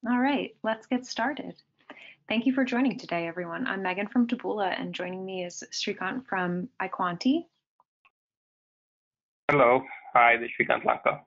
All right, let's get started. Thank you for joining today, everyone. I'm Megan from Taboola, and joining me is Srikant from iQuanti. Hello. Hi, this is Srikant Lanka.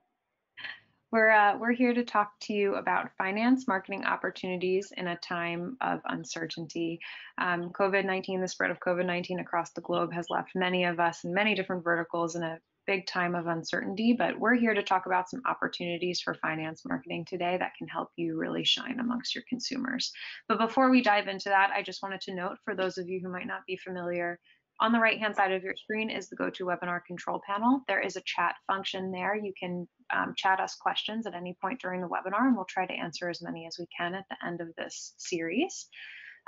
We're here to talk to you about finance marketing opportunities in a time of uncertainty. COVID-19, the spread of COVID-19 across the globe has left many of us in many different verticals in a big time of uncertainty, but we're here to talk about some opportunities for finance marketing today that can help you really shine amongst your consumers. But before we dive into that, I just wanted to note for those of you who might not be familiar, on the right-hand side of your screen is the Gotowebinar control panel. There is a chat function there. You can chat us questions at any point during the webinar, and we'll try to answer as many as we can at the end of this series.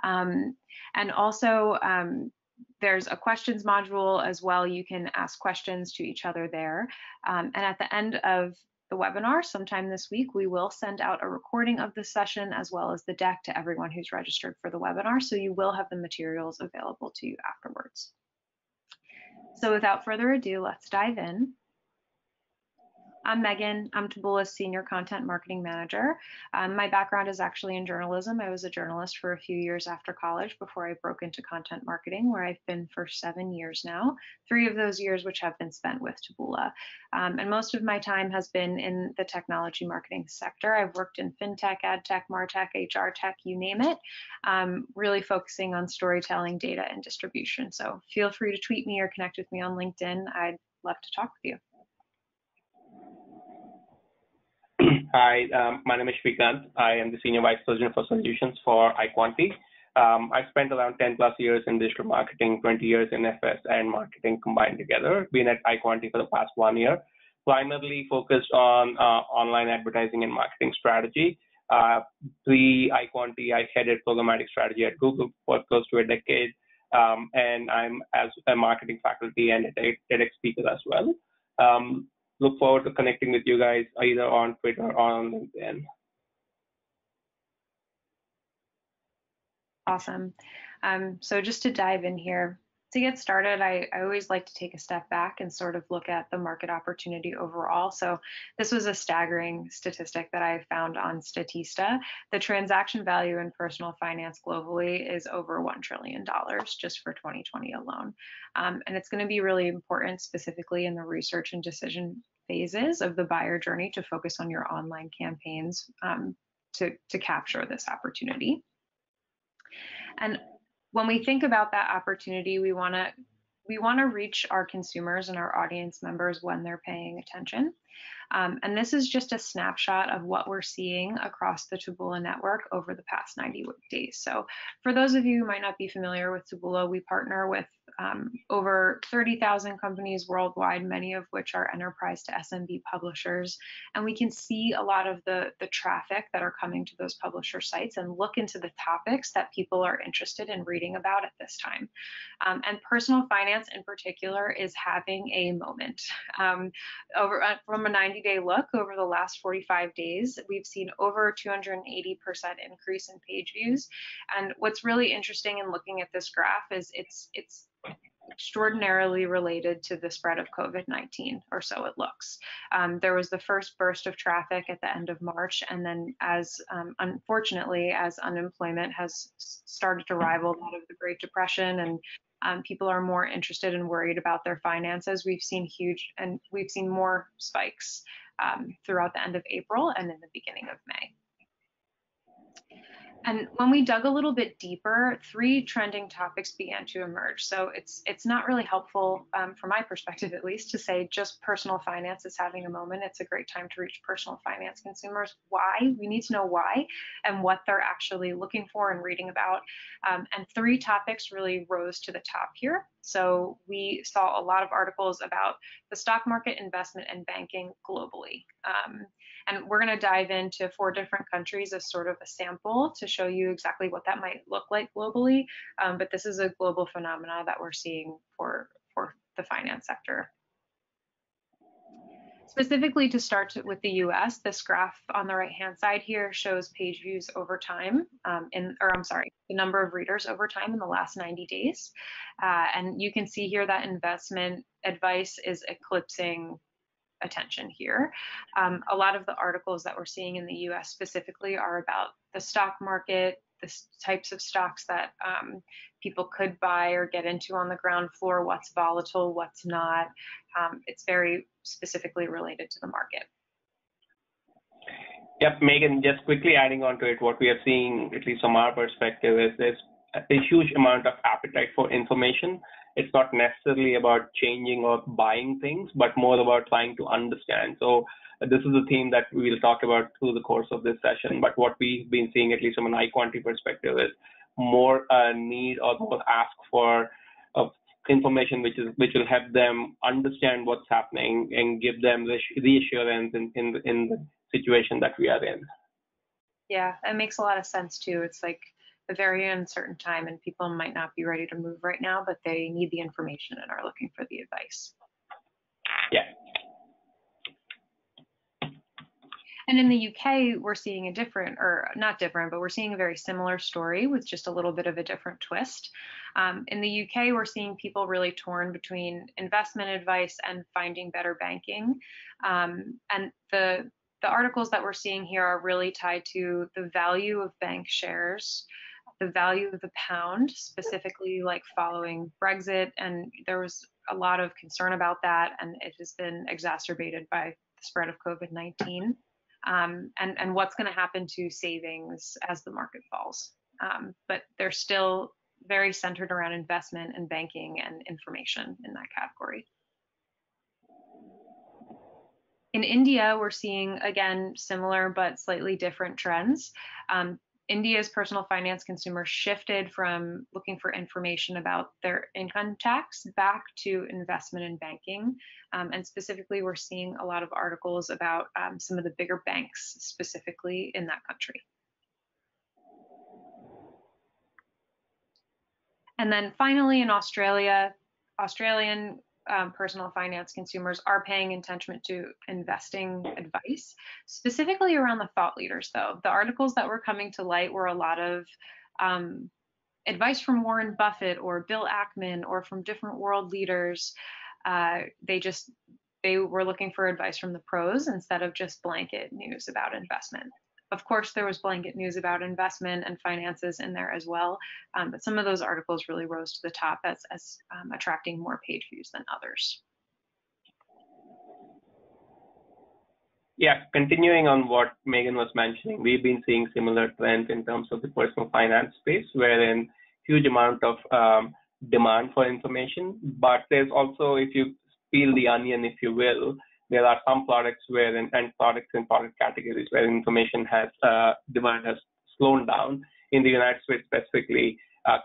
And also, there's a questions module as well. You can ask questions to each other there. And at the end of the webinar, sometime this week, we will send out a recording of the session as well as the deck to everyone who's registered for the webinar. So you will have the materials available to you afterwards. So without further ado, let's dive in. I'm Megan. I'm Taboola's Senior Content Marketing Manager. My background is actually in journalism. I was a journalist for a few years after college before I broke into content marketing, where I've been for 7 years now, 3 of those years which have been spent with Taboola. And most of my time has been in the technology marketing sector. I've worked in fintech, ad tech, martech, HR tech, you name it, really focusing on storytelling, data, and distribution. So feel free to tweet me or connect with me on LinkedIn. I'd love to talk with you. Hi, my name is Srikant. I am the Senior Vice President for Solutions for iQuanti. I've spent around 10 plus years in digital marketing, 20 years in FS and marketing combined together. Been at iQuanti for the past 1 year, primarily focused on online advertising and marketing strategy. Pre-iQuanti, I headed programmatic strategy at Google for close to a decade, and I'm as a marketing faculty and a TEDx speaker as well. Look forward to connecting with you guys either on Twitter or on LinkedIn. Awesome. So just to dive in here, to get started, I always like to take a step back and sort of look at the market opportunity overall. So this was a staggering statistic that I found on Statista. The transaction value in personal finance globally is over $1 trillion just for 2020 alone. And it's going to be really important, specifically in the research and decision phases of the buyer journey, to focus on your online campaigns to capture this opportunity. And when we think about that opportunity, we want to reach our consumers and our audience members when they're paying attention. And this is just a snapshot of what we're seeing across the Taboola network over the past 90 days. So for those of you who might not be familiar with Taboola, we partner with over 30,000 companies worldwide, many of which are enterprise to SMB publishers. And we can see a lot of the traffic that are coming to those publisher sites and look into the topics that people are interested in reading about at this time. And personal finance in particular is having a moment. From a 90-day look over the last 45 days, we've seen over 280% increase in page views. And what's really interesting in looking at this graph is it's extraordinarily related to the spread of COVID-19, or so it looks. There was the first burst of traffic at the end of March, and then unfortunately, as unemployment has started to rival that of the Great Depression, and people are more interested and worried about their finances, we've seen more spikes throughout the end of April and in the beginning of May. And when we dug a little bit deeper, 3 trending topics began to emerge. So it's not really helpful, from my perspective at least, to say just personal finance is having a moment. It's a great time to reach personal finance consumers. Why? We need to know why and what they're actually looking for and reading about. And 3 topics really rose to the top here. So we saw a lot of articles about the stock market, investment, and banking globally. And we're going to dive into 4 different countries as sort of a sample to show you exactly what that might look like globally. But this is a global phenomena that we're seeing for the finance sector. Specifically, to start with the US, this graph on the right-hand side here shows page views over time, the number of readers over time in the last 90 days. And you can see here that investment advice is eclipsing attention here. A lot of the articles that we're seeing in the US specifically are about the stock market, the types of stocks that people could buy or get into on the ground floor, what's volatile, what's not. It's very specifically related to the market. Yep, Megan, just quickly adding on to it, what we are seeing, at least from our perspective, is there's a huge amount of appetite for information. It's not necessarily about changing or buying things, but more about trying to understand. So this is a theme that we will talk about through the course of this session. But what we've been seeing, at least from an iQuanti perspective, is more need or more ask for information which will help them understand what's happening and give them reassurance in the situation that we are in. Yeah, it makes a lot of sense too. It's like a very uncertain time and people might not be ready to move right now, but they need the information and are looking for the advice. Yeah. And in the UK, we're seeing a different, or not different, but we're seeing a very similar story with just a little bit of a different twist. In the UK, we're seeing people really torn between investment advice and finding better banking. And the articles that we're seeing here are really tied to the value of bank shares, the value of the pound, specifically like following Brexit. And there was a lot of concern about that, and it has been exacerbated by the spread of COVID-19. And what's going to happen to savings as the market falls. But they're still very centered around investment and banking and information in that category. In India, we're seeing, again, similar but slightly different trends. India's personal finance consumers shifted from looking for information about their income tax back to investment and banking. And specifically, we're seeing a lot of articles about some of the bigger banks specifically in that country. And then finally, in Australia, Australian personal finance consumers are paying attention to investing advice, specifically around the thought leaders, though. The articles that were coming to light were a lot of advice from Warren Buffett or Bill Ackman or from different world leaders. They were looking for advice from the pros instead of just blanket news about investment. Of course, there was blanket news about investment and finances in there as well, but some of those articles really rose to the top as attracting more page views than others. Yeah, continuing on what Megan was mentioning, we've been seeing similar trends in terms of the personal finance space, wherein huge amount of demand for information, but there's also, if you peel the onion, if you will, there are some products and products and product categories where information demand has slowed down. In the United States specifically,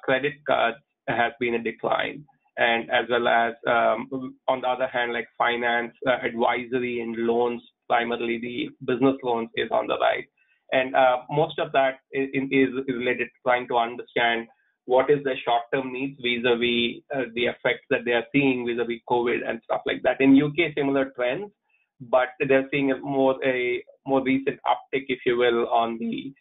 credit cards has been a decline, and as well as on the other hand, like finance, advisory and loans, primarily the business loans, is on the rise. And most of that is related to trying to understand what is the short-term needs vis-a-vis the effects that they are seeing vis-a-vis COVID and stuff like that. In UK, similar trends, but they're seeing a more recent uptick, if you will, on the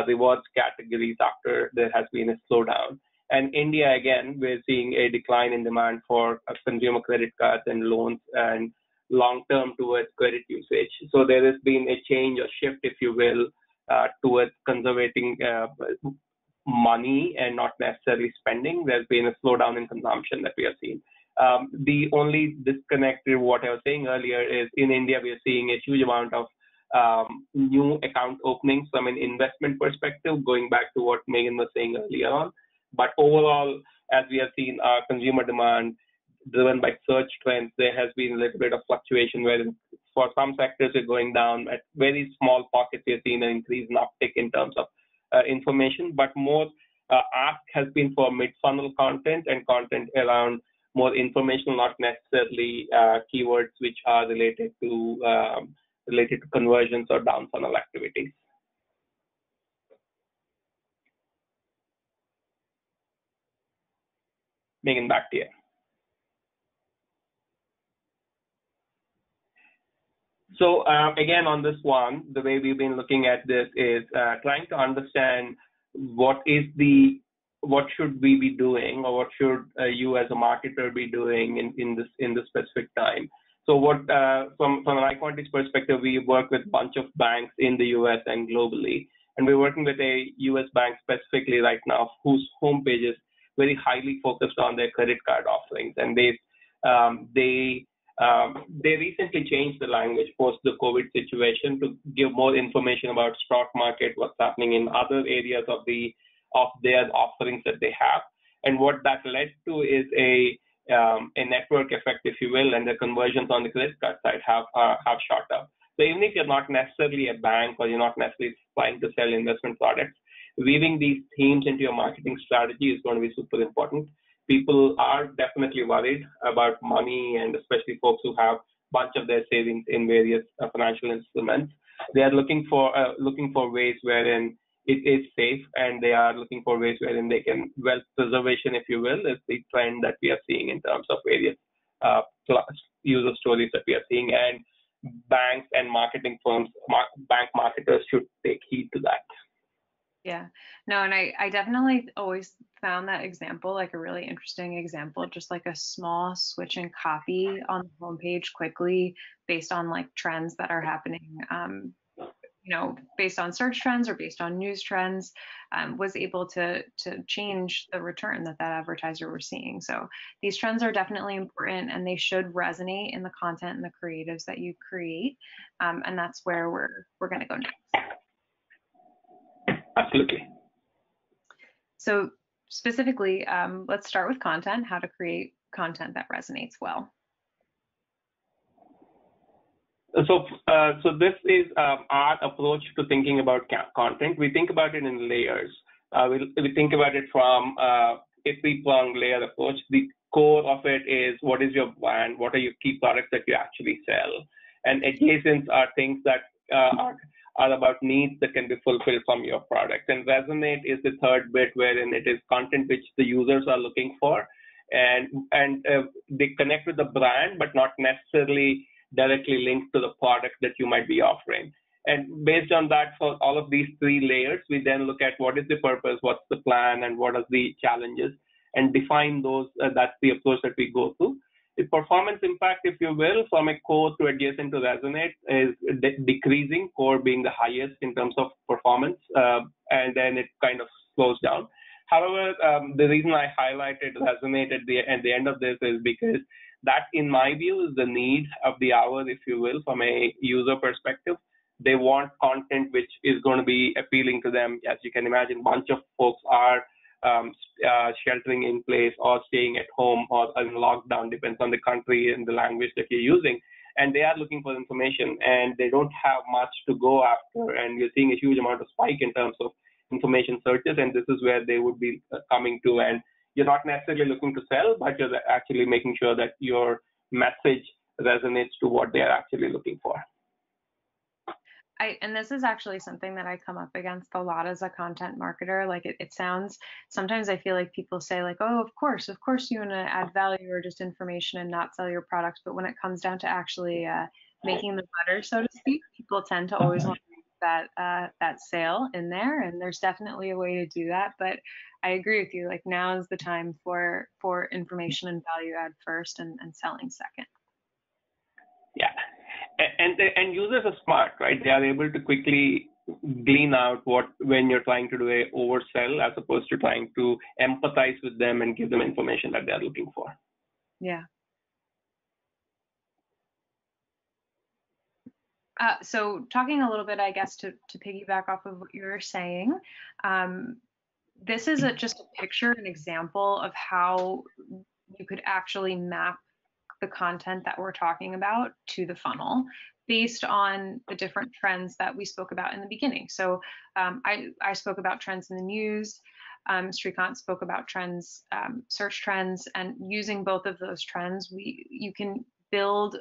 rewards categories after there has been a slowdown. And India, again, we're seeing a decline in demand for consumer credit cards and loans and long-term towards credit usage. So there has been a change or shift, if you will, towards conserving money and not necessarily spending. There's been a slowdown in consumption that we are seeing. The only disconnect to what I was saying earlier is in India, we are seeing a huge amount of new account openings from an investment perspective, going back to what Megan was saying earlier on. But overall, as we have seen, consumer demand driven by search trends, there has been a little bit of fluctuation where for some sectors it's going down. At very small pockets, we have seen an increase in uptick in terms of information, but more ask has been for mid-funnel content and content around more informational, not necessarily keywords which are related to conversions or down funnel activities. Megan, back to you. So again, on this one, the way we've been looking at this is trying to understand what should we be doing, or what should you as a marketer be doing in this specific time. So what from an iQuantity's perspective, we work with a bunch of banks in the US and globally, and we're working with a US bank specifically right now whose homepage is very highly focused on their credit card offerings, and they recently changed the language post the COVID situation to give more information about stock market, what's happening in other areas of their offerings that they have, and what that led to is a network effect, if you will, and the conversions on the credit card side have shot up. So even if you're not necessarily a bank or you're not necessarily trying to sell investment products, weaving these themes into your marketing strategy is going to be super important. People are definitely worried about money, and especially folks who have a bunch of their savings in various financial instruments. They are looking for ways wherein it is safe, and they are looking for ways wherein they can, wealth preservation, if you will, is the trend that we are seeing in terms of various user stories that we are seeing, and banks and marketing firms, bank marketers should take heed to that. Yeah, no, and I definitely always found that example like a really interesting example, just like a small switch in copy on the homepage quickly based on like trends that are happening, based on search trends or based on news trends, was able to change the return that advertiser was seeing. So these trends are definitely important, and they should resonate in the content and the creatives that you create, and that's where we're going to go next. Absolutely. So specifically, let's start with content, how to create content that resonates well. So this is our approach to thinking about content. We think about it in layers. We think about it from a three-pronged layer approach. The core of it is, what is your brand? What are your key products that you actually sell? And adjacents are things that are about needs that can be fulfilled from your product. And resonate is the third bit, wherein it is content which the users are looking for, and they connect with the brand, but not necessarily directly linked to the product that you might be offering. And based on that, for all of these three layers, we then look at what is the purpose, what's the plan, and what are the challenges, and define those. That's the approach that we go through. The performance impact, if you will, from a core to adjacent to resonate is decreasing, core being the highest in terms of performance, and then it kind of slows down. However, the reason I highlighted resonate at the end of this is because that, in my view, is the need of the hour, if you will, from a user perspective. They want content which is going to be appealing to them. As you can imagine, a bunch of folks are sheltering in place or staying at home or in lockdown, depends on the country and the language that you're using. And they are looking for information, and they don't have much to go after. And you're seeing a huge amount of spike in terms of information searches, and this is where they would be coming to. And you're not necessarily looking to sell, but you're actually making sure that your message resonates to what they're actually looking for. And this is actually something that I come up against a lot as a content marketer. Like it sounds, sometimes I feel like people say like, oh, of course you want to add value or just information and not sell your products. But when it comes down to actually making the butter, so to speak, people tend to always want that sale in there, and there's definitely a way to do that. But I agree with you, like now is the time for information and value add first and selling second. Yeah, and users are smart, right? They are able to quickly glean out when you're trying to do a oversell as opposed to trying to empathize with them and give them information that they're looking for. Yeah. So talking a little bit, I guess, to piggyback off of what you were saying, this is just a picture, an example of how you could actually map the content that we're talking about to the funnel based on the different trends that we spoke about in the beginning. So I spoke about trends in the news. Srikant spoke about trends, search trends, and using both of those trends, you can build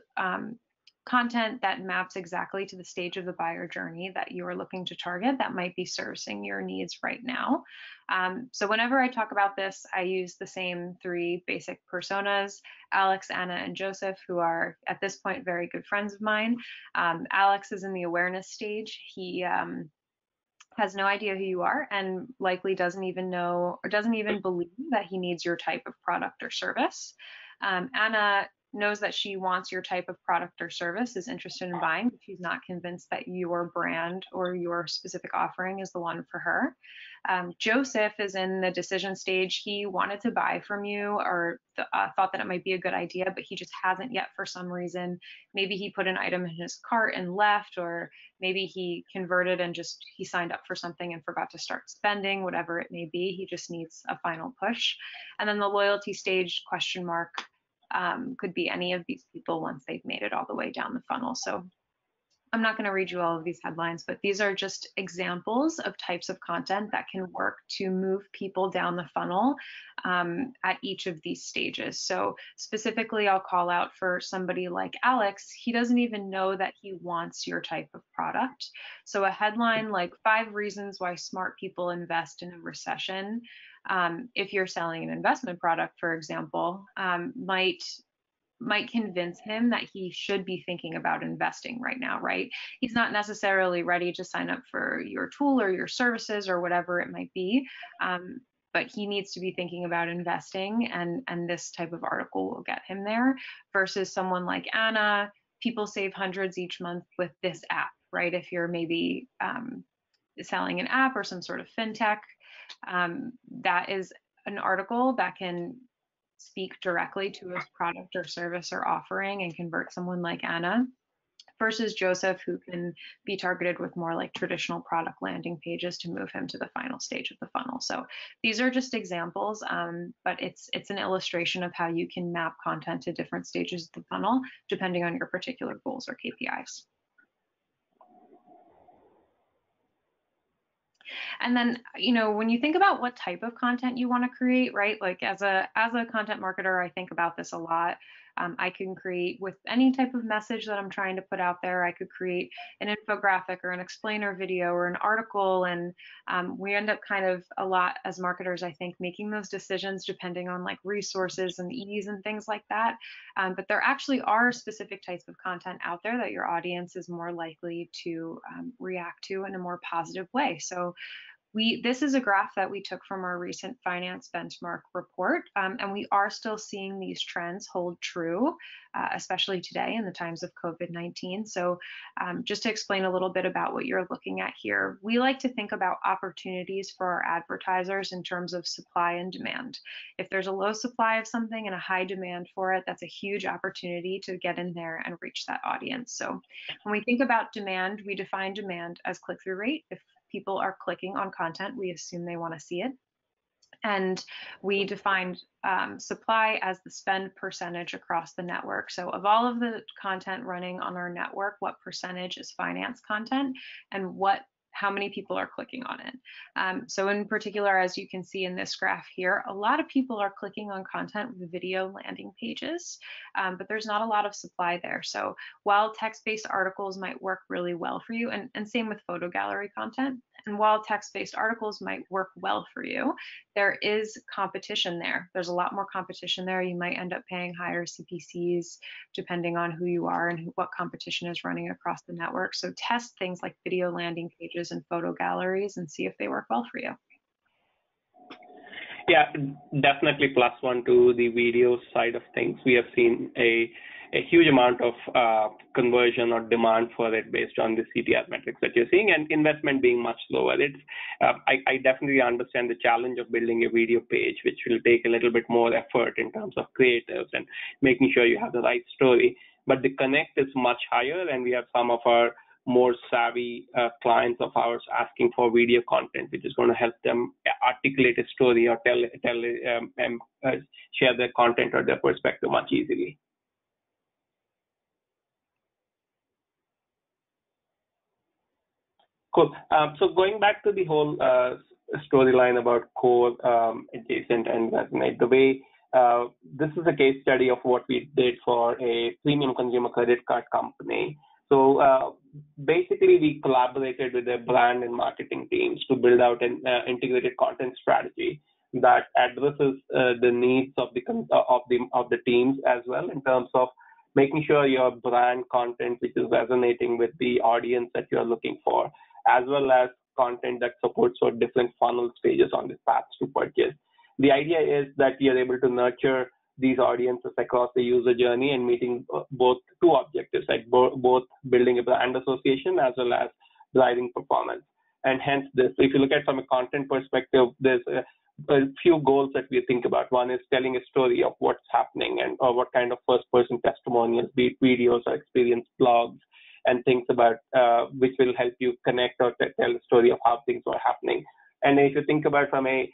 content that maps exactly to the stage of the buyer journey that you are looking to target that might be servicing your needs right now. So whenever I talk about this, I use the same three basic personas, Alex, Anna, and Joseph, who are at this point very good friends of mine. Alex is in the awareness stage. He has no idea who you are and likely doesn't even know or doesn't even believe that he needs your type of product or service. Anna knows that she wants your type of product or service, is interested in buying, but she's not convinced that your brand or your specific offering is the one for her. Joseph is in the decision stage. He wanted to buy from you, or thought that it might be a good idea, but he just hasn't yet for some reason. Maybe he put an item in his cart and left, or maybe he converted and he signed up for something and forgot to start spending, whatever it may be. He just needs a final push. And then the loyalty stage, question mark, could be any of these people once they've made it all the way down the funnel. So I'm not going to read you all of these headlines, but these are just examples of types of content that can work to move people down the funnel at each of these stages. So specifically, I'll call out for somebody like Alex. He doesn't even know that he wants your type of product. So a headline like 5 reasons why smart people invest in a recession, if you're selling an investment product, for example, might convince him that he should be thinking about investing right now, right? He's not necessarily ready to sign up for your tool or your services or whatever it might be, but he needs to be thinking about investing, and this type of article will get him there, versus someone like Anna. People save hundreds each month with this app, right? If you're maybe selling an app or some sort of fintech, that is an article that can speak directly to a product or service or offering and convert someone like Anna, versus Joseph, who can be targeted with more like traditional product landing pages to move him to the final stage of the funnel. So these are just examples, but it's an illustration of how you can map content to different stages of the funnel depending on your particular goals or KPIs. And then, when you think about what type of content you want to create, right? Like as a content marketer, I think about this a lot. I can create with any type of message that I'm trying to put out there. I could create an infographic or an explainer video or an article, and we end up kind of a lot as marketers, I think, making those decisions depending on like resources and ease and things like that. But there actually are specific types of content out there that your audience is more likely to react to in a more positive way. So this is a graph that we took from our recent finance benchmark report, and we are still seeing these trends hold true, especially today in the times of COVID-19. So just to explain a little bit about what you're looking at here, we like to think about opportunities for our advertisers in terms of supply and demand. If there's a low supply of something and a high demand for it, that's a huge opportunity to get in there and reach that audience. So when we think about demand, we define demand as click-through rate. If people are clicking on content, we assume they want to see it. And we defined supply as the spend percentage across the network. So of all of the content running on our network, what percentage is finance content, and how many people are clicking on it. So in particular, as you can see in this graph here, a lot of people are clicking on content with video landing pages, but there's not a lot of supply there. So while text-based articles might work really well for you, and same with photo gallery content, and while text-based articles might work well for you, there is competition there. There's a lot more competition there. You might end up paying higher CPCs depending on who you are and what competition is running across the network. So test things like video landing pages and photo galleries and see if they work well for you. Yeah, definitely +1 to the video side of things. We have seen a huge amount of conversion or demand for it based on the CTR metrics that you're seeing, and investment being much lower. I definitely understand the challenge of building a video page, which will take a little bit more effort in terms of creatives and making sure you have the right story. But the connect is much higher, and we have some of our more savvy clients of ours asking for video content, which is going to help them articulate a story or share their content or their perspective much easily. Cool. So going back to the whole storyline about core, adjacent, and resonate, the way this is a case study of what we did for a premium consumer credit card company. So basically, we collaborated with their brand and marketing teams to build out an integrated content strategy that addresses the needs of the teams as well, in terms of making sure your brand content, which is resonating with the audience that you're looking for, as well as content that supports for different funnel stages on this path to purchase. The idea is that you're able to nurture these audiences across the user journey and meeting both two objectives, like both building a brand association as well as driving performance. And hence this, if you look at from a content perspective, there's a few goals that we think about. One is telling a story of what's happening and or what kind of first-person testimonials, be it videos or experience blogs, and things about which will help you connect or tell a story of how things are happening. And if you think about from a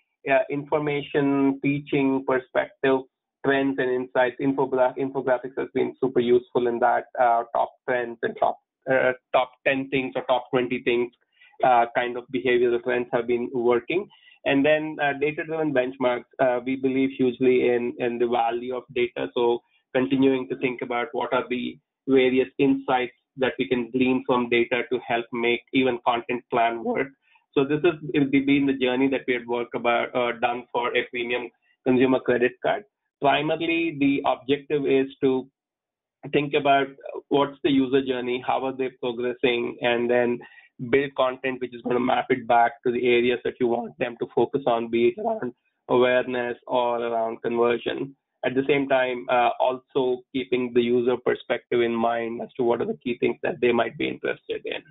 information teaching perspective, trends and insights, infographics has been super useful in that. Top trends and top 10 things or top 20 things kind of behavioral trends have been working. And then data-driven benchmarks, we believe hugely in the value of data. So continuing to think about what are the various insights that we can glean from data to help make even content plan work. So this has been the journey that we had done for a premium consumer credit card. Primarily, the objective is to think about what's the user journey, how are they progressing, and then build content which is going to map it back to the areas that you want them to focus on, be it around awareness or around conversion. At the same time, also keeping the user perspective in mind as to what are the key things that they might be interested in.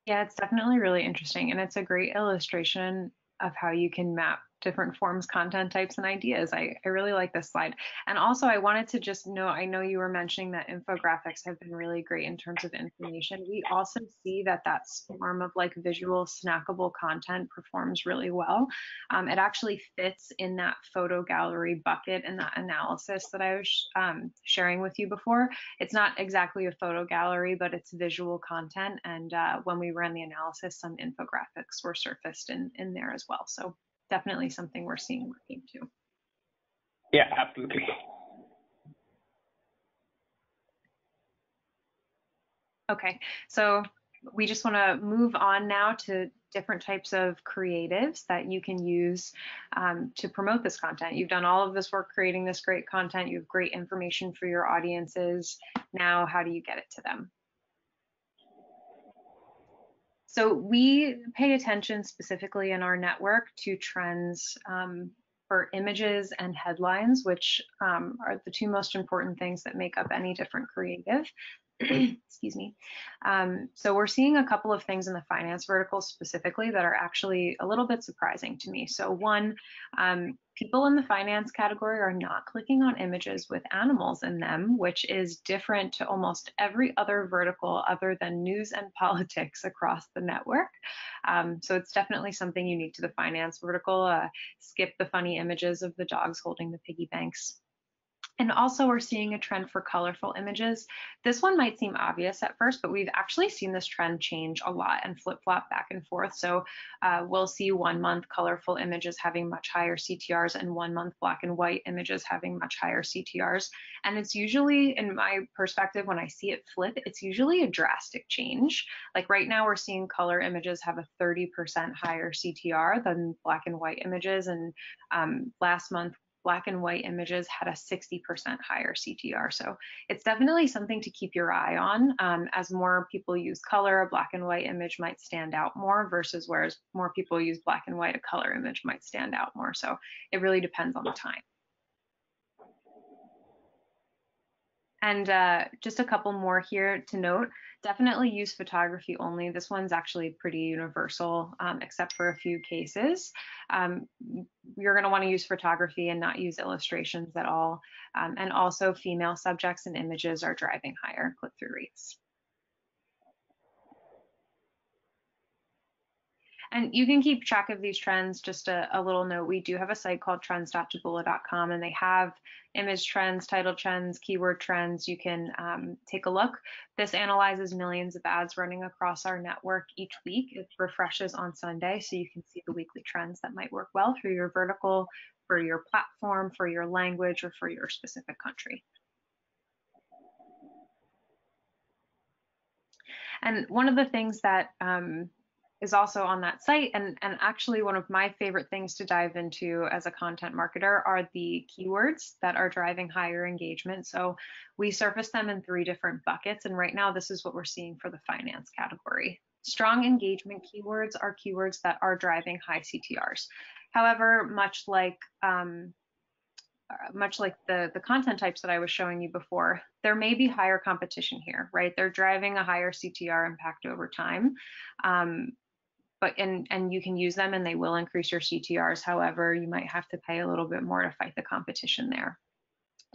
Yeah, it's definitely really interesting, and it's a great illustration of how you can map different forms, content types, and ideas. I really like this slide. And also, I wanted to just note, I know you were mentioning that infographics have been really great in terms of information. We also see that that form of like visual snackable content performs really well. It actually fits in that photo gallery bucket in that analysis that I was sharing with you before. It's not exactly a photo gallery, but it's visual content. And when we ran the analysis, some infographics were surfaced in there as well. So definitely something we're seeing working too. Yeah, absolutely. Okay, so we just want to move on now to different types of creatives that you can use to promote this content. You've done all of this work creating this great content. You have great information for your audiences. Now, how do you get it to them? So we pay attention specifically in our network to trends for images and headlines, which are the two most important things that make up any different creative. Excuse me. So we're seeing a couple of things in the finance vertical specifically that are actually a little bit surprising to me. So one, people in the finance category are not clicking on images with animals in them, which is different to almost every other vertical other than news and politics across the network. So it's definitely something unique to the finance vertical. Skip the funny images of the dogs holding the piggy banks. And also we're seeing a trend for colorful images. This one might seem obvious at first, but we've actually seen this trend change a lot and flip-flop back and forth. So we'll see 1 month colorful images having much higher CTRs and 1 month black and white images having much higher CTRs. And it's usually, in my perspective, when I see it flip, it's usually a drastic change. Like right now we're seeing color images have a 30% higher CTR than black and white images. And last month, black and white images had a 60% higher CTR. So it's definitely something to keep your eye on. As more people use color, a black and white image might stand out more versus whereas more people use black and white, a color image might stand out more. So it really depends on the time. And just a couple more here to note, definitely use photography only. This one's actually pretty universal, except for a few cases. You're gonna wanna use photography and not use illustrations at all. And also female subjects and images are driving higher click-through rates. And you can keep track of these trends. Just a little note, we do have a site called trends.taboola.com, and they have image trends, title trends, keyword trends. You can take a look. This analyzes millions of ads running across our network each week. It refreshes on Sunday, so you can see the weekly trends that might work well for your vertical, for your platform, for your language, or for your specific country. And one of the things that is also on that site, and actually one of my favorite things to dive into as a content marketer are the keywords that are driving higher engagement. So we surface them in 3 different buckets, and right now this is what we're seeing for the finance category. Strong engagement keywords are keywords that are driving high CTRs. However, much like much like the content types that I was showing you before, there may be higher competition here, right? They're driving a higher CTR impact over time. But you can use them and they will increase your CTRs. However, you might have to pay a little bit more to fight the competition there.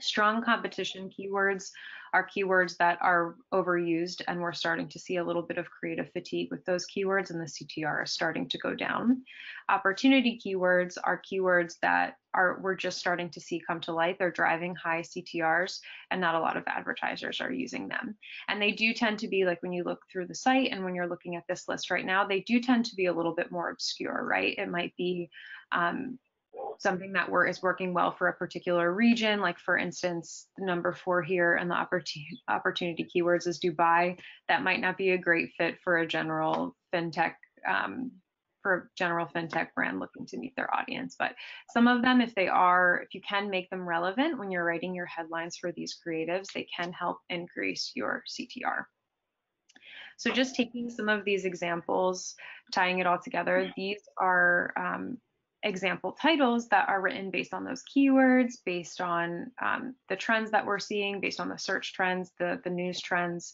Strong competition keywords are keywords that are overused, and we're starting to see a little bit of creative fatigue with those keywords, and the CTR is starting to go down. Opportunity keywords are keywords that we're just starting to see come to light. They're driving high CTRs, and not a lot of advertisers are using them. And they do tend to be, like when you look through the site and when you're looking at this list right now, they do tend to be a little bit more obscure, right? It might be something that is working well for a particular region. Like for instance, the number 4 here and the opportunity keywords is Dubai. That might not be a great fit for a general fintech brand looking to meet their audience. But some of them, if you can make them relevant when you're writing your headlines for these creatives, they can help increase your CTR. So just taking some of these examples, tying it all together, these are example titles that are written based on those keywords, based on the trends that we're seeing, based on the search trends, the news trends.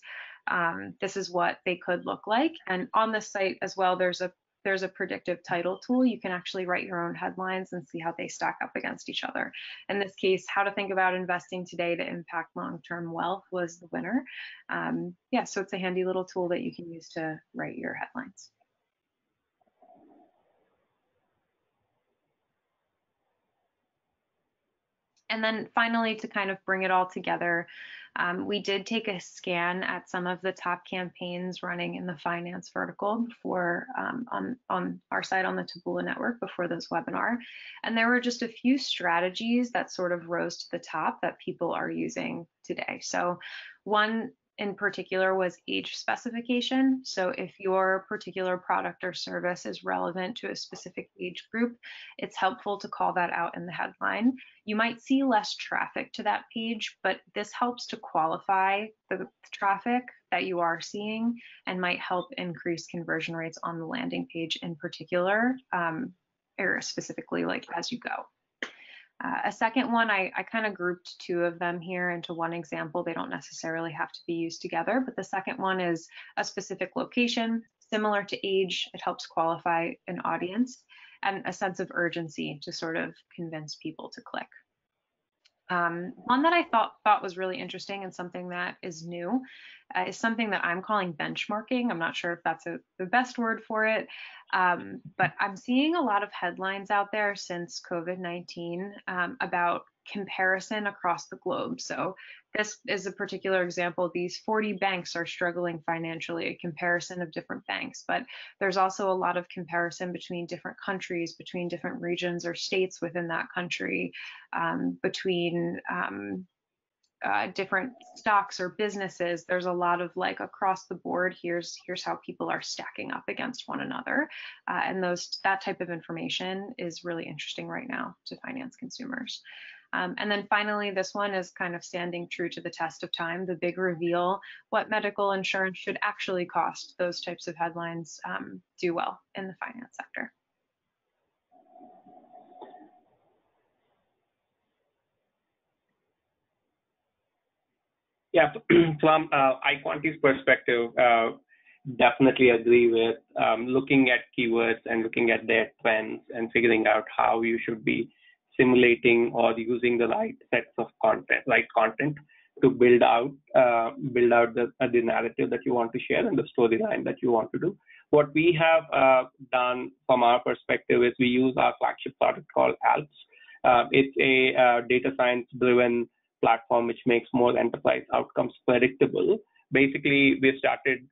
This is what they could look like. And on the site as well, there's a predictive title tool. You can actually write your own headlines and see how they stack up against each other. In this case, how to think about investing today to impact long-term wealth was the winner. Yeah, so it's a handy little tool that you can use to write your headlines. And then finally, to kind of bring it all together, we did take a scan at some of the top campaigns running in the finance vertical before on our side on the Taboola network before this webinar. And there were just a few strategies that sort of rose to the top that people are using today. So one in particular was age specification. So if your particular product or service is relevant to a specific age group, it's helpful to call that out in the headline. You might see less traffic to that page, but this helps to qualify the traffic that you are seeing and might help increase conversion rates on the landing page in particular, or specifically like as you go. A second one, I kind of grouped 2 of them here into one example. They don't necessarily have to be used together, but the second one is a specific location, similar to age. It helps qualify an audience, and a sense of urgency to sort of convince people to click. One that I thought was really interesting and something that is new is something that I'm calling benchmarking. I'm not sure if that's the best word for it, but I'm seeing a lot of headlines out there since COVID-19 about comparison across the globe. So this is a particular example. These 40 banks are struggling financially, a comparison of different banks, but there's also a lot of comparison between different countries, between different regions or states within that country, between different stocks or businesses. There's a lot of like across the board, here's how people are stacking up against one another. And that type of information is really interesting right now to finance consumers. And then finally, this one is kind of standing true to the test of time, the big reveal, what medical insurance should actually cost. Those types of headlines do well in the finance sector. Yeah, from iQuantity's perspective, definitely agree with looking at keywords and looking at their trends and figuring out how you should be simulating or using the right sets of content to build out the narrative that you want to share and the storyline that you want to do. What we have done from our perspective is we use our flagship product called ALPS. It's a data science-driven platform which makes more enterprise outcomes predictable. Basically, we started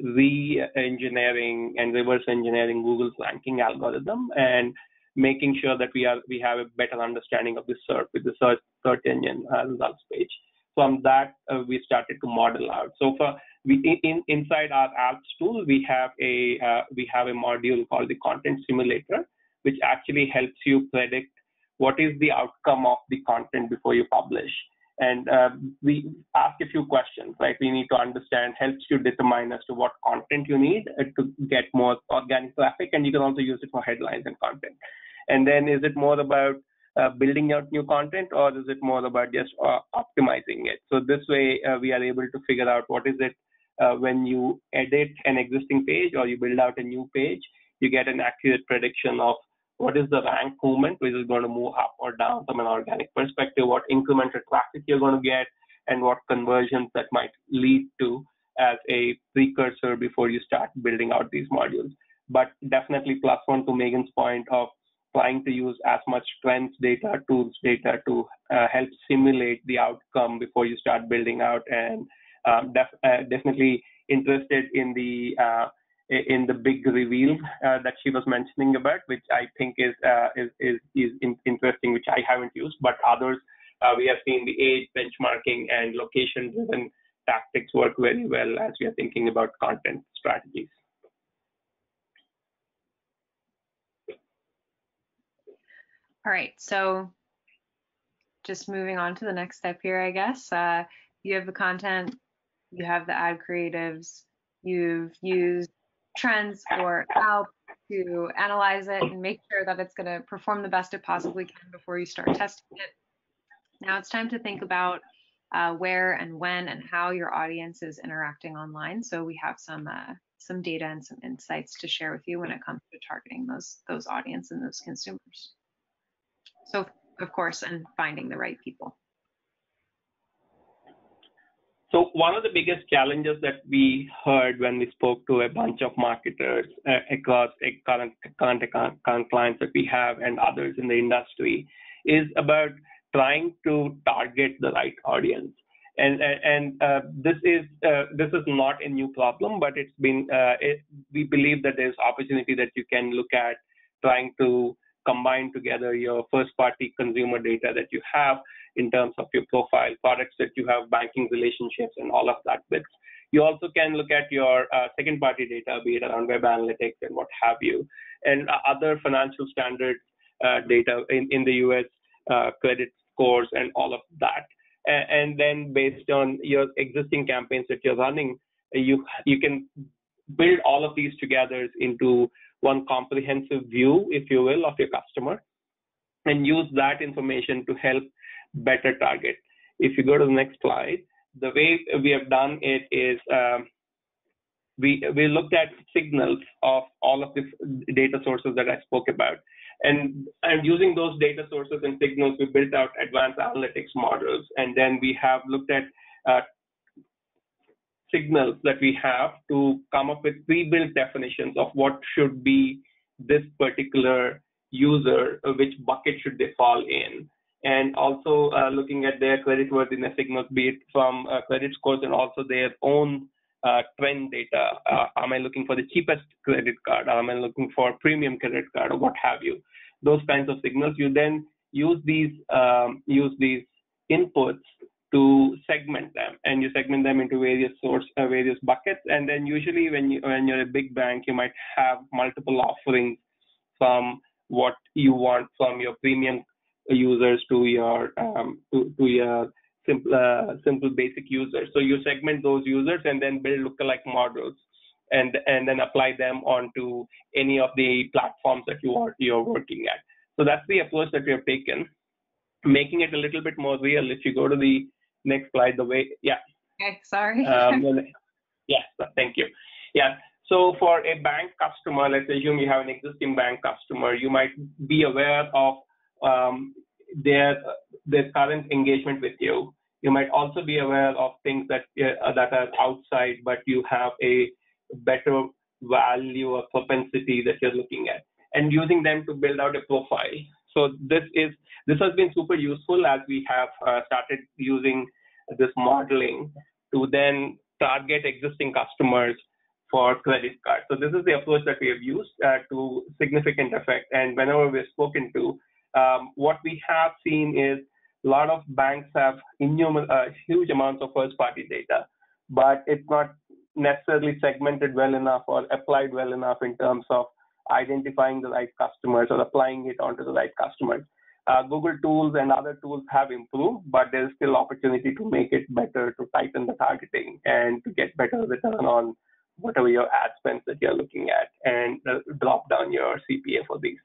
re-engineering and reverse engineering Google's ranking algorithm and making sure that we have a better understanding of the SERP with the search engine results page. From that, we started to model out. So inside our ALPS tool, we have a module called the content simulator, which actually helps you predict what is the outcome of the content before you publish. And we ask a few questions, right? We need to understand, helps you determine as to what content you need to get more organic traffic, and you can also use it for headlines and content. And then is it more about building out new content, or is it more about just optimizing it? So this way, we are able to figure out what is it when you edit an existing page or you build out a new page, you get an accurate prediction of what is the rank movement, which is going to move up or down from an organic perspective, what incremental traffic you're going to get, and what conversions that might lead to as a precursor before you start building out these modules. But definitely plus one to Megan's point of trying to use as much trends data, tools data to help simulate the outcome before you start building out, and definitely interested in the big reveal that she was mentioning about, which I think is interesting, which I haven't used, but others we have seen the age benchmarking and location-driven tactics work very well as we are thinking about content strategies. All right, so just moving on to the next step here, I guess. You have the content, you have the ad creatives, you've used trends or Alp to analyze it and make sure that it's going to perform the best it possibly can before you start testing it. Now it's time to think about where and when and how your audience is interacting online. So we have some data and some insights to share with you when it comes to targeting those audience and those consumers. So of course, and finding the right people. So one of the biggest challenges that we heard when we spoke to a bunch of marketers across current clients that we have and others in the industry is about trying to target the right audience. And this is not a new problem, but it's been we believe that there's opportunity that you can look at trying to combine together your first-party consumer data that you have in terms of your profile, products that you have, banking relationships, and all of that bits. You also can look at your second-party data, be it around web analytics and what have you, and other financial standards data in the US, credit scores, and all of that. And then based on your existing campaigns that you're running, you can build all of these together into one comprehensive view, if you will, of your customer, and use that information to help better target. If you go to the next slide, the way we have done it is we looked at signals of all of the data sources that I spoke about. And using those data sources and signals, we built out advanced analytics models. And then we have looked at signals that we have to come up with pre-built definitions of what should be this particular user, which bucket should they fall in. And also looking at their creditworthiness signals, be it from credit scores and also their own trend data. Am I looking for the cheapest credit card? Am I looking for premium credit card, or what have you? Those kinds of signals. You then use these inputs to segment them, and you segment them into various buckets. And then usually when you're a big bank, you might have multiple offerings from what you want from your premium users to your simple basic users. So you segment those users and then build lookalike models and then apply them onto any of the platforms that you're working at. So that's the approach that we have taken, making it a little bit more real. If you go to the next slide, okay, sorry. Yes, thank you. Yeah. So for a bank customer, let's assume you have an existing bank customer, you might be aware of their current engagement with you. You might also be aware of things that are outside, but you have a better value or propensity that you're looking at, and using them to build out a profile. So this has been super useful as we have started using this modeling to then target existing customers for credit cards. So this is the approach that we have used to significant effect. And whenever we're spoken to, what we have seen is a lot of banks have huge amounts of first-party data, but it's not necessarily segmented well enough or applied well enough in terms of identifying the right customers or applying it onto the right customers. Google tools and other tools have improved, but there's still opportunity to make it better, to tighten the targeting and to get better return on whatever your ad spends that you're looking at, and drop down your CPA for these.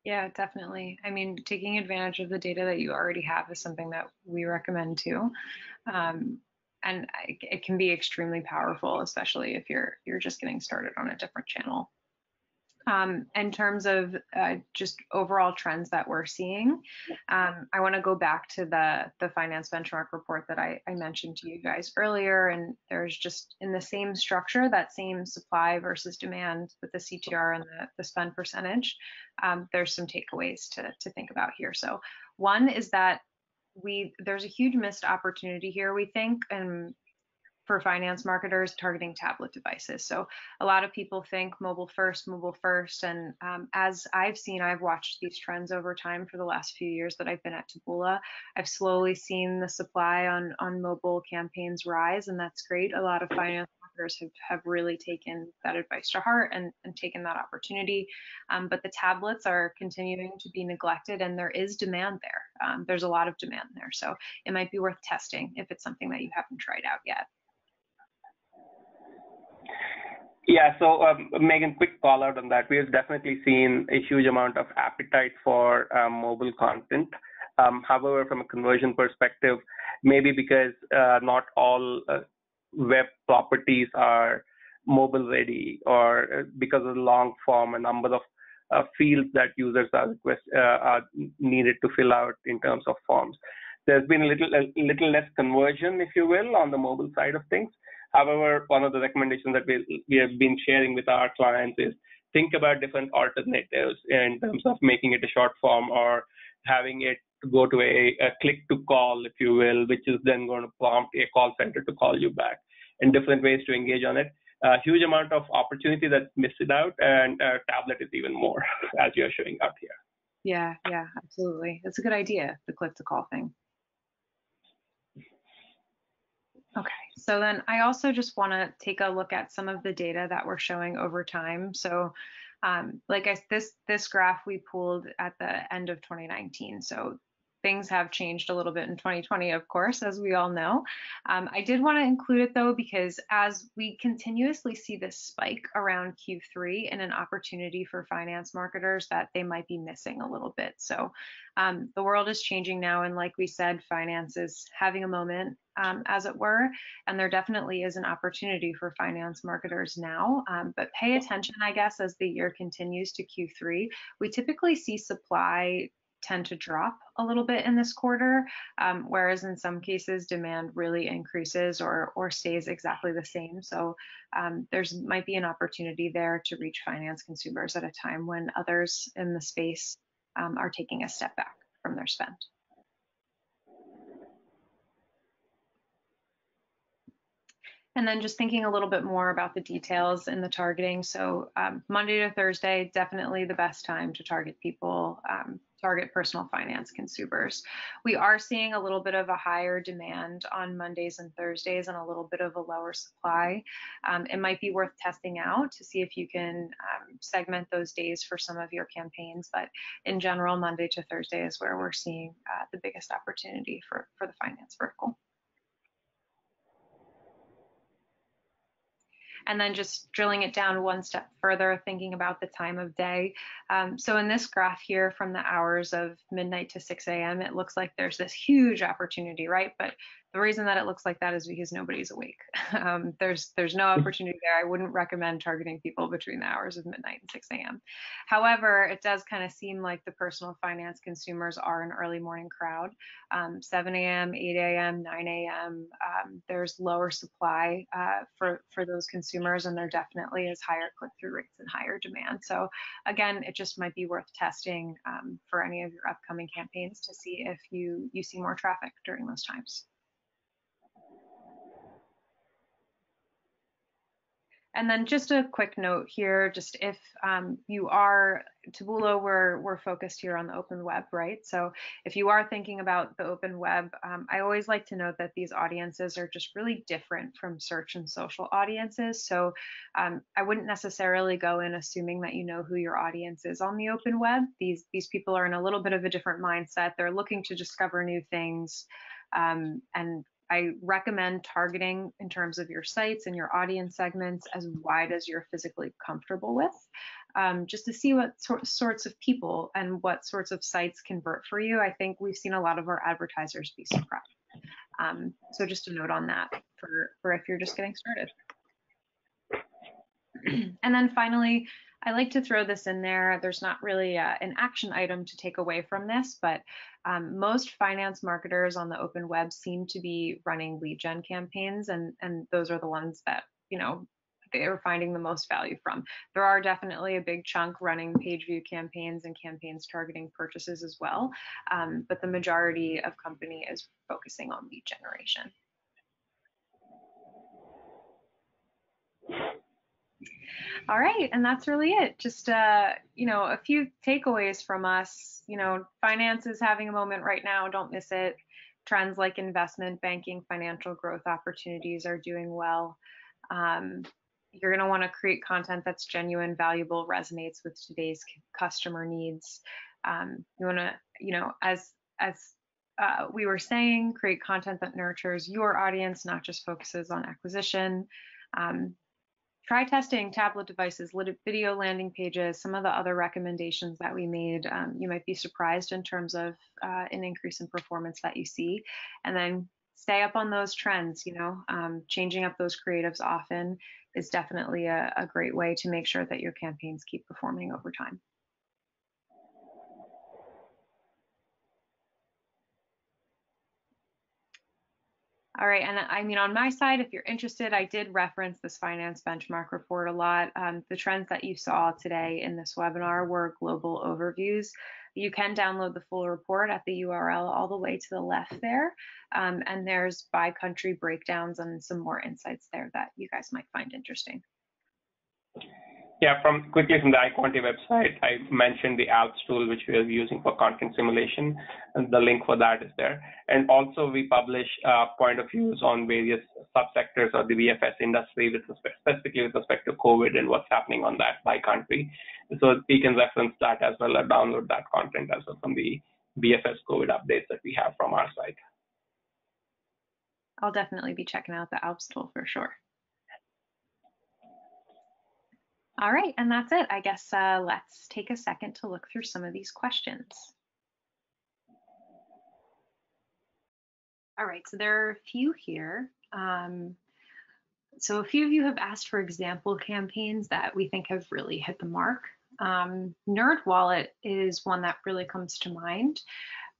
Yeah, definitely. I mean, taking advantage of the data that you already have is something that we recommend too. Um, and it can be extremely powerful, especially if you're just getting started on a different channel. In terms of just overall trends that we're seeing, I want to go back to the finance benchmark report that I mentioned to you guys earlier. And there's just in the same structure, that same supply versus demand with the CTR and the spend percentage, there's some takeaways to think about here. So one is that there's a huge missed opportunity here, we think, and for finance marketers targeting tablet devices. So a lot of people think mobile first, and as I've watched these trends over time for the last few years that I've been at Taboola. I've slowly seen the supply on mobile campaigns rise, and that's great. A lot of finance marketers have really taken that advice to heart and taken that opportunity. But the tablets are continuing to be neglected, and there is demand there. There's a lot of demand there. So it might be worth testing if it's something that you haven't tried out yet. Yeah, so Megan, quick call out on that. We have definitely seen a huge amount of appetite for mobile content. However, from a conversion perspective, maybe because not all web properties are mobile ready, or because of the long form, a number of fields that users are needed to fill out in terms of forms. There's been a little less conversion, if you will, on the mobile side of things. However, one of the recommendations that we have been sharing with our clients is think about different alternatives in terms of making it a short form or having it go to a click to call, if you will, which is then going to prompt a call center to call you back, and different ways to engage on it. A huge amount of opportunity that's missed out, and tablet is even more, as you're showing out here. Yeah, absolutely. That's a good idea, the click to call thing. Okay, so then I also just want to take a look at some of the data that we're showing over time. So this graph we pulled at the end of 2019. So things have changed a little bit in 2020, of course, as we all know. I did want to include it though, because as we continuously see this spike around Q3 and an opportunity for finance marketers that they might be missing a little bit. So the world is changing now, and like we said, finance is having a moment, as it were, and there definitely is an opportunity for finance marketers now. But pay attention, I guess, as the year continues to Q3. We typically see supply tend to drop a little bit in this quarter, whereas in some cases demand really increases or stays exactly the same. So there's might be an opportunity there to reach finance consumers at a time when others in the space are taking a step back from their spend. And then just thinking a little bit more about the details in the targeting. So Monday to Thursday, definitely the best time to target people, target personal finance consumers. We are seeing a little bit of a higher demand on Mondays and Thursdays and a little bit of a lower supply. It might be worth testing out to see if you can segment those days for some of your campaigns. But in general, Monday to Thursday is where we're seeing the biggest opportunity for the finance vertical. And then just drilling it down one step further, thinking about the time of day. So in this graph here, from the hours of midnight to 6 a.m., it looks like there's this huge opportunity, right? But the reason that it looks like that is because nobody's awake. There's no opportunity there. I wouldn't recommend targeting people between the hours of midnight and 6 a.m. However, it does kind of seem like the personal finance consumers are an early morning crowd. 7 a.m., 8 a.m., 9 a.m., there's lower supply for those consumers, and there definitely is higher click-through rates and higher demand. So again, it just might be worth testing for any of your upcoming campaigns to see if you see more traffic during those times. And then just a quick note here, just if you are, Taboola, we're focused here on the open web, right? So if you are thinking about the open web, I always like to note that these audiences are just really different from search and social audiences. So I wouldn't necessarily go in assuming that you know who your audience is on the open web. These people are in a little bit of a different mindset. They're looking to discover new things. And I recommend targeting in terms of your sites and your audience segments as wide as you're physically comfortable with, just to see what sorts of people and what sorts of sites convert for you. I think we've seen a lot of our advertisers be surprised. So just a note on that for if you're just getting started. And then finally, I like to throw this in there. There's not really an action item to take away from this, but most finance marketers on the open web seem to be running lead gen campaigns, and those are the ones that, you know, they are finding the most value from. There are definitely a big chunk running page view campaigns and campaigns targeting purchases as well, but the majority of company is focusing on lead generation. All right, and that's really it. Just you know, a few takeaways from us. You know, finance is having a moment right now. Don't miss it. Trends like investment banking, financial growth opportunities are doing well. You're going to want to create content that's genuine, valuable, resonates with today's customer needs. You want to, you know, as we were saying, create content that nurtures your audience, not just focuses on acquisition. Try testing tablet devices, video landing pages, some of the other recommendations that we made. You might be surprised in terms of an increase in performance that you see. And then stay up on those trends. You know, changing up those creatives often is definitely a great way to make sure that your campaigns keep performing over time. All right, and I mean, on my side, if you're interested, I did reference this finance benchmark report a lot. The trends that you saw today in this webinar were global overviews. You can download the full report at the URL all the way to the left there, and there's by country breakdowns and some more insights there that you guys might find interesting. Yeah, quickly from the iQuanti website, I mentioned the ALPS tool, which we are using for content simulation, and the link for that is there. And also we publish point of views on various subsectors of the VFS industry, specifically with respect to COVID and what's happening on that by country. So you can reference that as well or download that content as well from the VFS COVID updates that we have from our site. I'll definitely be checking out the ALPS tool for sure. All right, and that's it. I guess let's take a second to look through some of these questions. All right, so there are a few here. So a few of you have asked for example campaigns that we think have really hit the mark. NerdWallet is one that really comes to mind.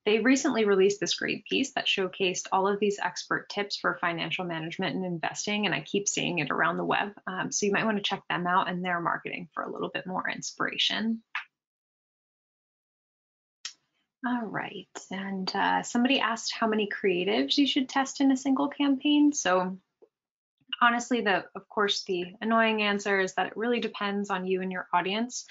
They recently released this great piece that showcased all of these expert tips for financial management and investing, and I keep seeing it around the web. So you might want to check them out and their marketing for a little bit more inspiration. All right, and somebody asked how many creatives you should test in a single campaign. So honestly, of course, the annoying answer is that it really depends on you and your audience.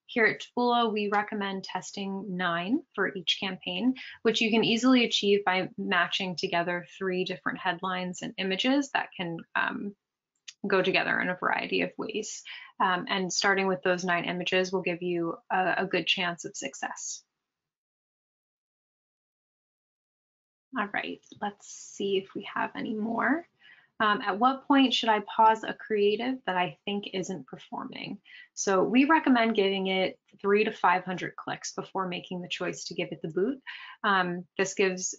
Here at Taboola, we recommend testing 9 for each campaign, which you can easily achieve by matching together 3 different headlines and images that can go together in a variety of ways. And starting with those 9 images will give you a good chance of success. All right, let's see if we have any more. At what point should I pause a creative that I think isn't performing? So we recommend giving it 300 to 500 clicks before making the choice to give it the boot. This gives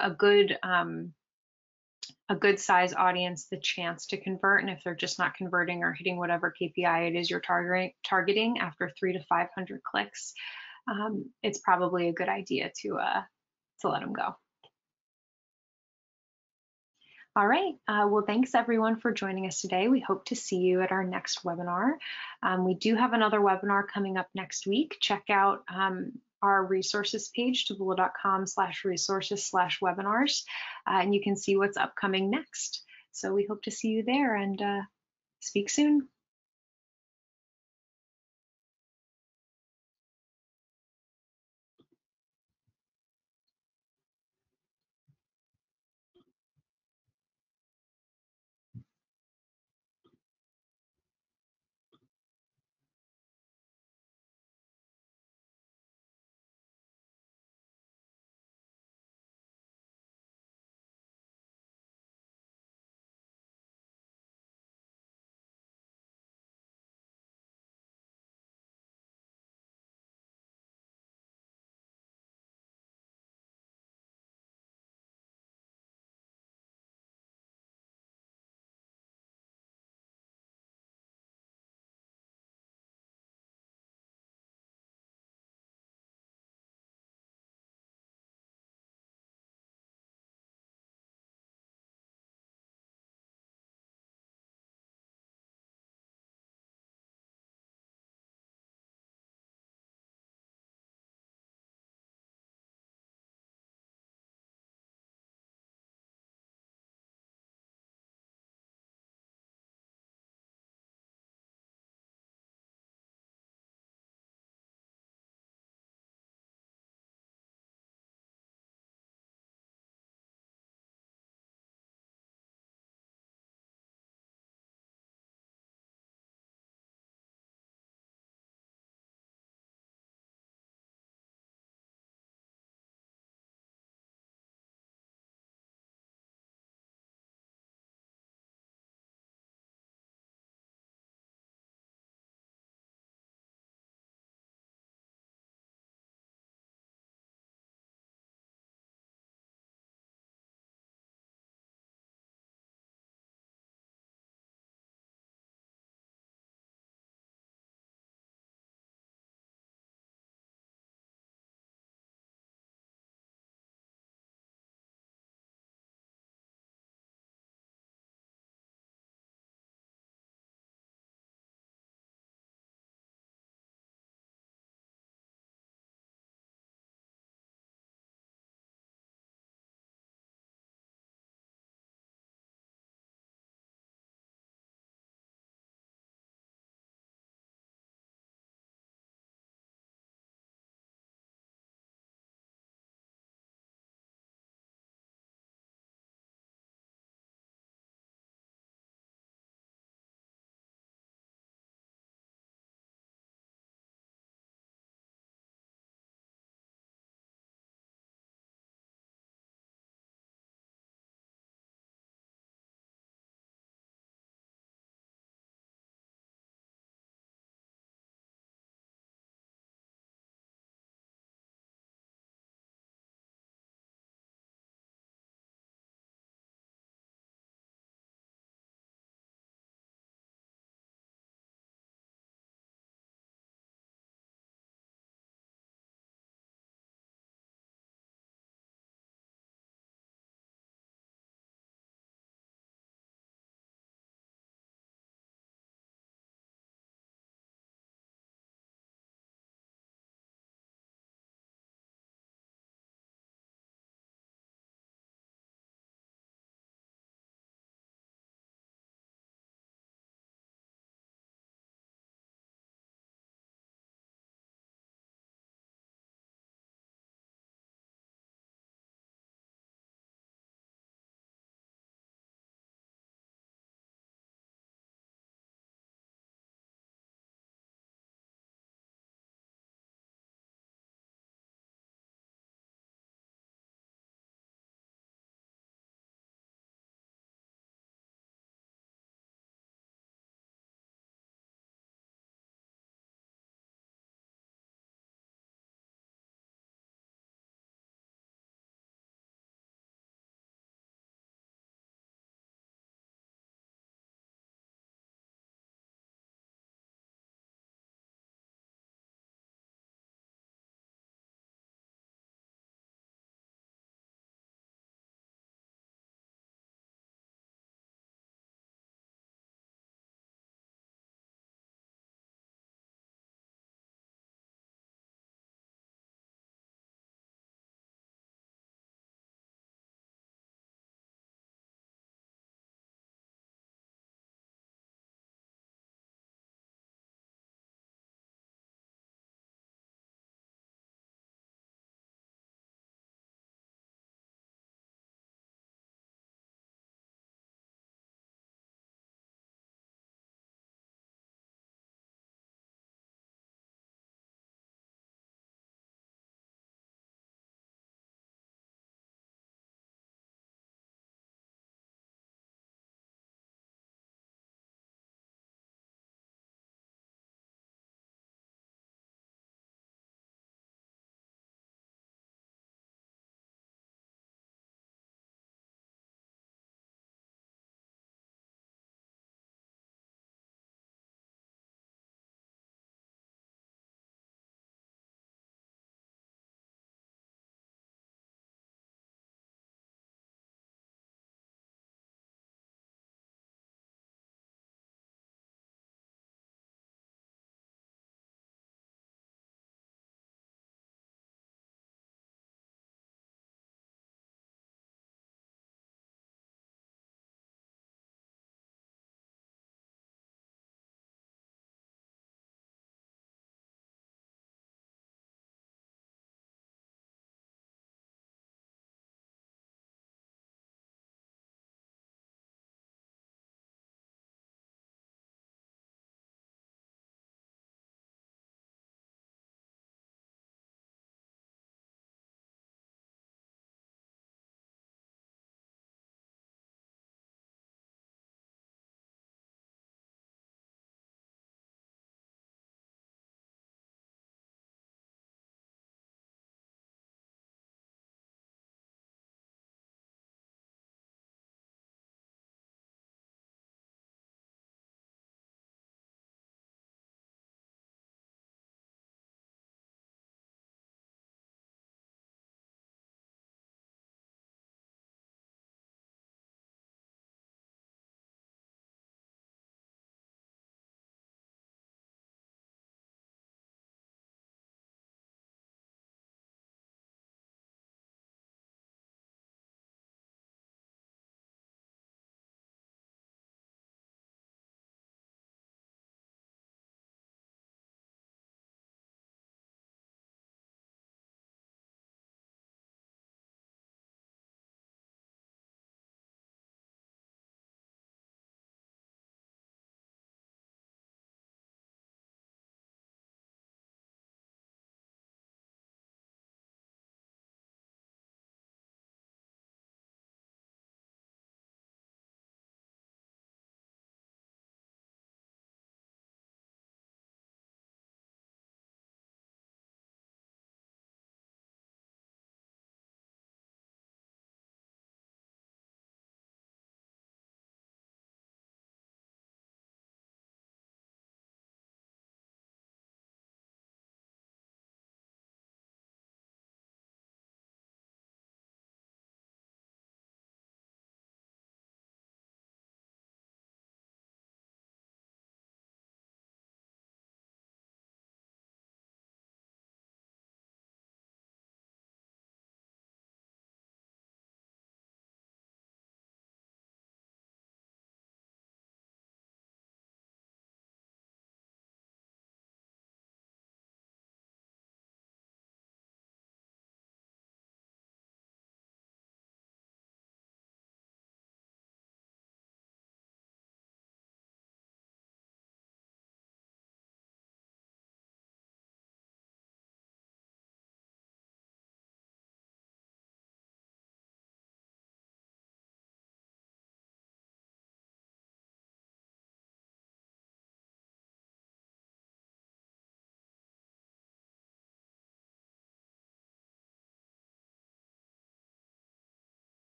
a good size audience the chance to convert, and if they're just not converting or hitting whatever KPI it is you're targeting after 300 to 500 clicks, it's probably a good idea to let them go. All right, well, thanks everyone for joining us today. We hope to see you at our next webinar. We do have another webinar coming up next week. Check out our resources page, taboola.com/resources/webinars, and you can see what's upcoming next. So we hope to see you there, and speak soon.